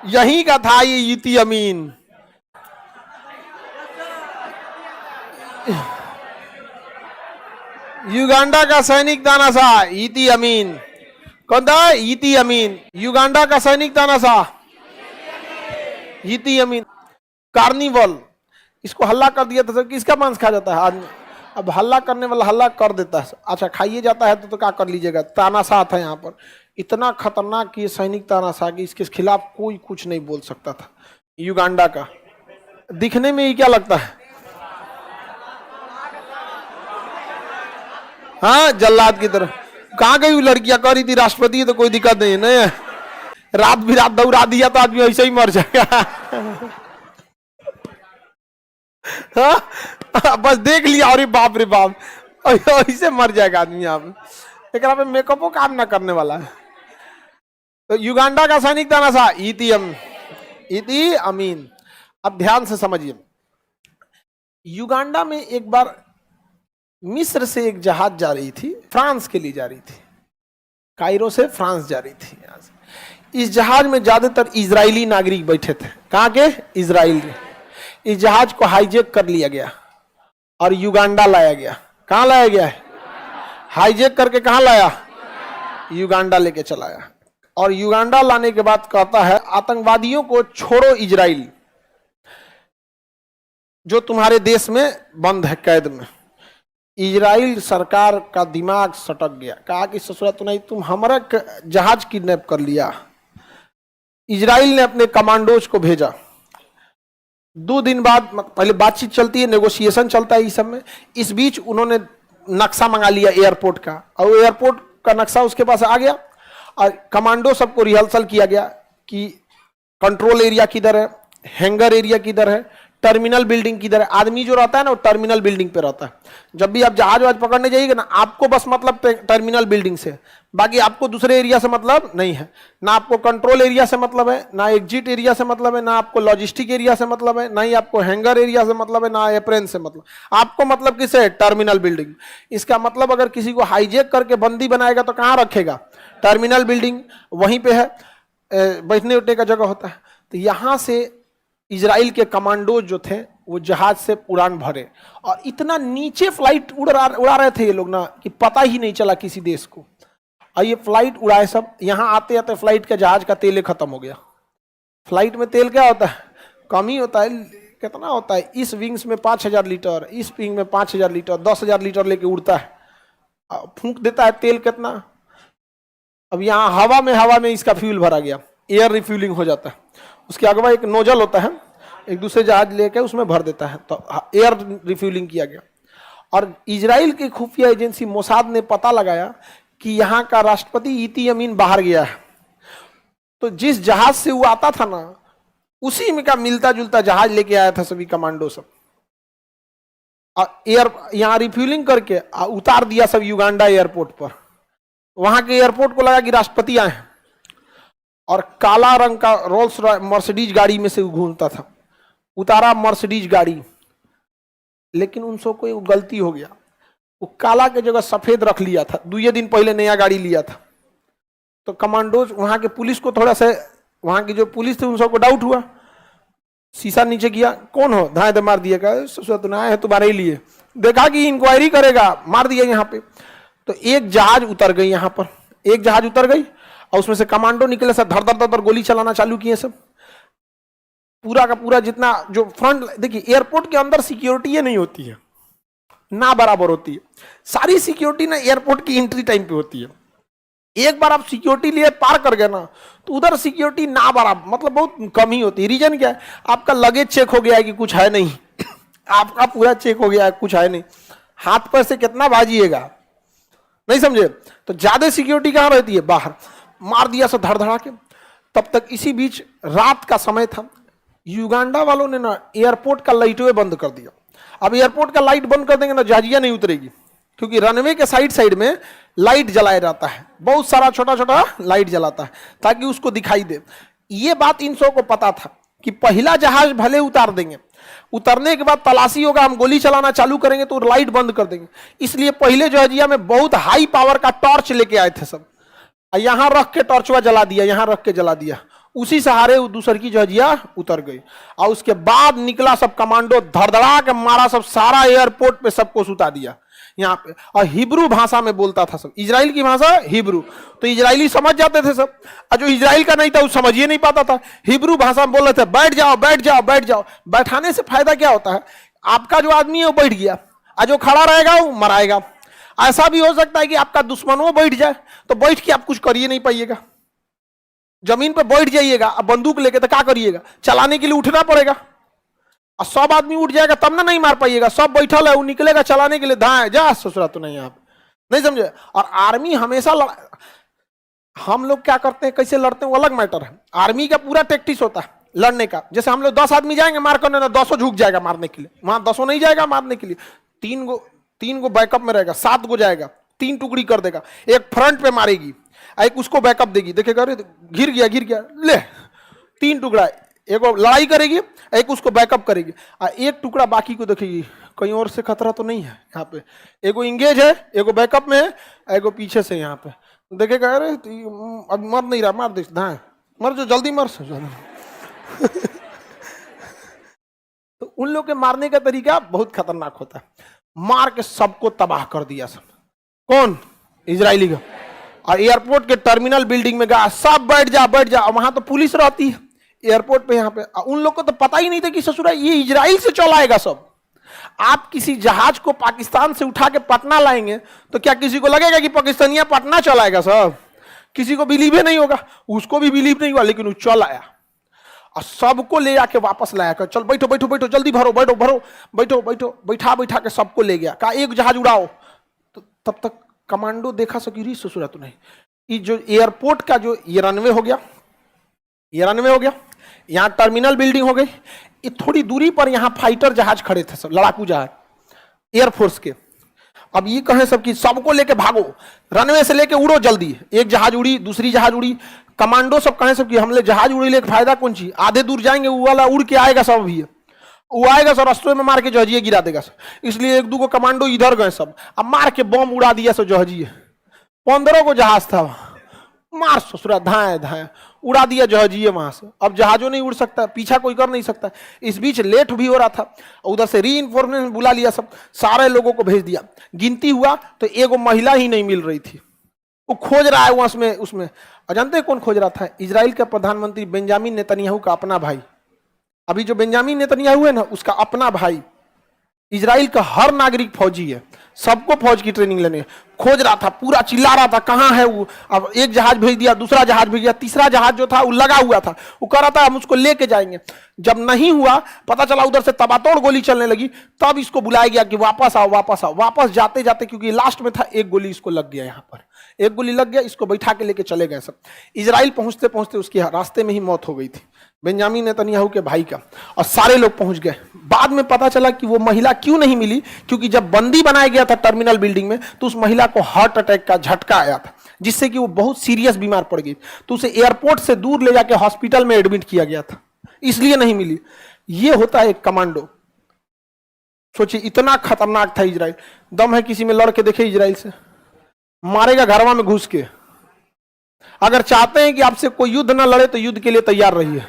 यहीं का था ये इती अमीन। युगांडा का सैनिक तानाशाह इती अमीन। कौन था? इती अमीन। युगांडा का सैनिक तानाशाह इती अमीन। कार्निवल, इसको हल्ला कर दिया था। किसका मांस खा जाता है आदमी? अब हल्ला करने वाला हल्ला कर देता है, अच्छा खाइए जाता है तो क्या कर लीजिएगा। तानाशाह था यहाँ पर, इतना खतरनाक ये सैनिक तानाशाह कि इसके खिलाफ कोई कुछ नहीं बोल सकता था। युगांडा का दिखने में ही क्या लगता है? हाँ, जल्लाद की तरह। कहाँ गई वो लड़कियां? कह रही थी राष्ट्रपति है तो कोई दिक्कत नहीं है। नहीं, रात भी रात दौड़ा दिया तो आदमी ऐसे ही मर जाएगा। हाँ, बस देख लिया, अरे बाप रे बाप, ऐसे मर जाएगा आदमी। आप एक पे मेकअपो काम ना करने वाला है। तो युगांडा का सैनिक तानाशाह इती अमीन। अब ध्यान से समझिए, युगांडा में एक बार मिस्र से एक जहाज जा रही थी, फ्रांस के लिए जा रही थी। कायरो से फ्रांस जा रही थी। यहाँ से इस जहाज में ज्यादातर इजरायली नागरिक बैठे थे। कहाँ के? इजराइल के। इस जहाज को हाईजेक कर लिया गया और युगांडा लाया गया। कहाँ लाया गया है? हाईजेक करके कहाँ लाया? युगांडा लेके चलाया। और युगांडा लाने के बाद कहता है आतंकवादियों को छोड़ो इजराइल, जो तुम्हारे देश में बंद है कैद में। इजराइल सरकार का दिमाग सटक गया, कहा कि ससुरा तो नहीं, तुम हमारा जहाज किडनैप कर लिया। इजराइल ने अपने कमांडोज को भेजा। 2 दिन बाद पहले बातचीत चलती है, नेगोशिएशन चलता है इस सब में। इस बीच उन्होंने नक्शा मंगा लिया एयरपोर्ट का, और एयरपोर्ट का नक्शा उसके पास आ गया और कमांडो सबको रिहर्सल किया गया कि कंट्रोल एरिया किधर है, हैंगर एरिया किधर है, टर्मिनल बिल्डिंग किधर है। आदमी जो रहता है ना वो टर्मिनल बिल्डिंग पे रहता है। जब भी आप जहाज वाज पकड़ने जाइएगा ना, आपको बस मतलब टर्मिनल बिल्डिंग से, बाकी आपको दूसरे एरिया से मतलब नहीं है। ना आपको कंट्रोल एरिया से मतलब है, ना एग्जिट एरिया से मतलब है, ना आपको लॉजिस्टिक एरिया से मतलब है, ना ही आपको हैंगर एरिया से मतलब है, ना एप्रेन से मतलब। आपको मतलब किससे? Terminal building. इसका मतलब अगर किसी को हाईजेक करके बंदी बनाएगा तो कहाँ रखेगा? Terminal building. वहीं पे है, बैठने उठने का जगह होता है। तो यहाँ से इजराइल के कमांडो जो थे वो जहाज से उड़ान भरे, और इतना नीचे फ्लाइट उड़ा रहे थे ये लोग ना कि पता ही नहीं चला किसी देश को। और ये फ्लाइट उड़ाए सब। यहाँ आते आते फ्लाइट का जहाज का तेल खत्म हो गया। फ्लाइट में तेल क्या होता है? कम ही होता है। कितना होता है? इस विंग्स में 5000 लीटर, इस विंग में 5000 लीटर, 10,000 लीटर लेके उड़ता है, फूंक देता है तेल। कितना? अब यहाँ हवा में इसका फ्यूल भरा गया, एयर रिफ्यूलिंग हो जाता है। उसके अगवा एक नोजल होता है, एक दूसरे जहाज लेके उसमें भर देता है, तो एयर रिफ्यूलिंग किया गया। और इजराइल की खुफिया एजेंसी मोसाद ने पता लगाया कि यहाँ का राष्ट्रपति इती अमीन बाहर गया है। तो जिस जहाज से वो आता था ना, उसी में का मिलता जुलता जहाज लेके आया था सभी कमांडो सब। एयर यहाँ रिफ्यूलिंग करके उतार दिया सब युगांडा एयरपोर्ट पर। वहां के एयरपोर्ट को लगा कि राष्ट्रपति आए हैं, और काला रंग का रोल्स मर्सिडीज गाड़ी में से घूमता था। उतारा मर्सिडीज गाड़ी, लेकिन उन सबको एक गलती हो गया, वो काला के जगह सफेद रख लिया था। 2 दिन पहले नया गाड़ी लिया था। तो कमांडोज वहां के पुलिस को थोड़ा सा, वहां की जो पुलिस थी उन सबको डाउट हुआ। शीशा नीचे किया, कौन हो? धाए मार दिया। कहा आए हैं तुम्हारे ही लिए। देखा कि इंक्वायरी करेगा, मार दिया यहाँ पे। तो एक जहाज उतर गई, यहाँ पर एक जहाज उतर गई, और उसमें से कमांडो निकले, सब धर धर धर गोली चलाना चालू किए सब। पूरा का पूरा जितना जो फ्रंट, देखिए एयरपोर्ट के अंदर सिक्योरिटी नहीं होती है ना, बराबर होती है। सारी सिक्योरिटी ना एयरपोर्ट की एंट्री टाइम पे होती है। एक बार आप सिक्योरिटी लिए पार कर गए ना, तो उधर सिक्योरिटी ना बराबर, मतलब बहुत कम ही होती है। रीजन क्या है? आपका लगेज चेक हो गया है कि कुछ है नहीं, आपका पूरा चेक हो गया है कुछ है नहीं, हाथ पर से कितना भाजिएगा, नहीं समझे? तो ज्यादा सिक्योरिटी कहां रहती है? बाहर। मार दिया सब धड़ धड़ा के। तब तक इसी बीच रात का समय था, युगांडा वालों ने ना एयरपोर्ट का लाइटवे बंद कर दिया। अब एयरपोर्ट का लाइट बंद कर देंगे ना, जहाजिया नहीं उतरेगी, क्योंकि रनवे के साइड साइड में लाइट जलाया जाता है, बहुत सारा छोटा छोटा लाइट जलाता है ताकि उसको दिखाई दे। ये बात इन सबको पता था कि पहला जहाज भले उतार देंगे, उतरने के बाद तलाशी होगा, हम गोली चलाना चालू करेंगे तो लाइट बंद कर देंगे। इसलिए पहले जहाजिया में बहुत हाई पावर का टॉर्च लेके आए थे सब, यहां रख के टॉर्चवा जला दिया, यहां रख के जला दिया। उसी सहारे वो दूसर की जहाजिया उतर गई और उसके बाद निकला सब कमांडो, धड़धड़ा के मारा सब, सारा एयरपोर्ट पे सबको सुता दिया यहाँ पे। और हिब्रू भाषा में बोलता था सब, इजराइल की भाषा हिब्रू, तो इजरायली समझ जाते थे सब, और जो इजराइल का नहीं था वो समझ ही नहीं पाता था। हिब्रू भाषा में बोल रहे थे बैठ जाओ बैठ जाओ बैठ जाओ। बैठाने से फायदा क्या होता है, आपका जो आदमी है वो बैठ गया और जो खड़ा रहेगा वो मराएगा। ऐसा भी हो सकता है कि आपका दुश्मन वो बैठ जाए, तो बैठ के आप कुछ करिए नहीं पाइएगा। जमीन पे बैठ जाइएगा, अब बंदूक लेके तो क्या करिएगा, चलाने के लिए उठना पड़ेगा, और सब आदमी उठ जाएगा तब ना नहीं मार पाइएगा। सब बैठल है, वो निकलेगा चलाने के लिए, धाए जा ससुरा तो नहीं, आप नहीं समझे। और आर्मी हमेशा हम लोग क्या करते हैं, कैसे लड़ते हैं वो अलग मैटर है। आर्मी का पूरा टैक्टिस होता है लड़ने का। जैसे हम लोग 10 आदमी जाएंगे मार करने, ना 10 झुक जाएगा मारने के लिए, वहां 10 नहीं जाएगा मारने के लिए, तीन गो बैकअप में रहेगा, 7 गो जाएगा, 3 टुकड़ी कर देगा, एक फ्रंट पे मारेगी, एक उसको बैकअप देगी, देखेगा अरे गिर गया ले 3 टुकड़ा, एक लड़ाई करेगी, एक उसको बैकअप करेगी, और एक टुकड़ा बाकी को देखेगी कहीं और से खतरा तो नहीं है यहाँ पे, एगो इंगेज है, एगो बैकअप में है, एगो पीछे से यहाँ पे देखेगा अरे अब मर नहीं रहा, मार दे धाए, मर जो जल्दी मर तो उन लोग के मारने का तरीका बहुत खतरनाक होता है। मार के सबको तबाह कर दिया सब, कौन, इजरायली का। और एयरपोर्ट के टर्मिनल बिल्डिंग में गया, सब बैठ जा, वहां तो पुलिस रहती है एयरपोर्ट पे यहाँ पे। उन लोग को तो पता ही नहीं था कि ससुरा ये इजराइल से चलाएगा सब। आप किसी जहाज को पाकिस्तान से उठा के पटना लाएंगे तो क्या किसी को लगेगा कि पाकिस्तानिया पटना चलाएगा सब? किसी को बिलीव ही नहीं होगा, उसको भी बिलीव नहीं हुआ, लेकिन वो चल आया और सबको ले आके वापस लाया कर, चल बैठो बैठो बैठो जल्दी भरो बैठो भरो बैठो बैठो, बैठा के सबको ले गया, कहा एक जहाज उड़ाओ। तो तब तक कमांडो देखा सकी री ससुरा तो नहीं, ये जो एयरपोर्ट का जो ये रनवे हो गया, यहाँ टर्मिनल बिल्डिंग हो गई, ये थोड़ी दूरी पर यहाँ फाइटर जहाज खड़े थे सब, लड़ाकू जहाज एयरफोर्स के। अब ये कहें सब कि सबको लेके भागो, रनवे से लेके उड़ो जल्दी। एक जहाज उड़ी, दूसरी जहाज उड़ी, कमांडो सब कहें सब कि हमले जहाज उड़ी लेके फायदा कौन चीज, आधे दूर जाएंगे वो वाला उड़ के आएगा सब, भी वो आएगा सर रास्ते में मार के जहाजिए गिरा देगा सर। इसलिए 1-2 कमांडो इधर गए सब, अब मार के बम उड़ा दिया सब जहाजिए। 15 को जहाज था, मार ससुरा धाए उड़ा दिया जहाजिए वहां से। अब जहाजों नहीं उड़ सकता, पीछा कोई कर नहीं सकता। इस बीच लेट भी हो रहा था, उधर से रीइंफोर्समेंट बुला लिया, सब सारे लोगों को भेज दिया। गिनती हुआ तो एगो महिला ही नहीं मिल रही थी, वो खोज रहा है उसमें। जानते हैं कौन खोज रहा था? इजराइल का प्रधानमंत्री बेंजामिन नेतन्याहू का अपना भाई। अभी जो बेंजामिन नेतन्याहू है ना, उसका अपना भाई। इजराइल का हर नागरिक फौजी है, सबको फौज की ट्रेनिंग लेने खोज रहा था, पूरा चिल्ला रहा था कहाँ है वो। अब एक जहाज भेज दिया, दूसरा जहाज भेज दिया, तीसरा जहाज जो था वो लगा हुआ था, वो कह रहा था हम उसको लेके जाएंगे। जब नहीं हुआ, पता चला उधर से तबातोड़ गोली चलने लगी, तब इसको बुलाया गया कि वापस आओ वापस आओ। वापस जाते जाते, क्योंकि लास्ट में था, एक गोली इसको लग गया, यहाँ पर एक गोली लग गया, इसको बैठा के लेके चले गए सब। इजराइल पहुंचते पहुंचते उसकी रास्ते में ही मौत हो गई थी, बेंजामिन नेतन्याहू के भाई का। और सारे लोग पहुंच गए। बाद में पता चला कि वो महिला क्यों नहीं मिली, क्योंकि जब बंदी बनाया गया था टर्मिनल बिल्डिंग में, तो उस महिला को हार्ट अटैक का झटका आया था, जिससे कि वो बहुत सीरियस बीमार पड़ गई। तो उसे एयरपोर्ट से दूर ले जाके हॉस्पिटल में एडमिट किया गया था, इसलिए नहीं मिली। ये होता है एक कमांडो। सोचिए इतना खतरनाक था इजराइल। दम है किसी में लड़ के देखे इजराइल से, मारेगा घरवा में घुस के। अगर चाहते हैं कि आपसे कोई युद्ध ना लड़े तो युद्ध के लिए तैयार रहिए।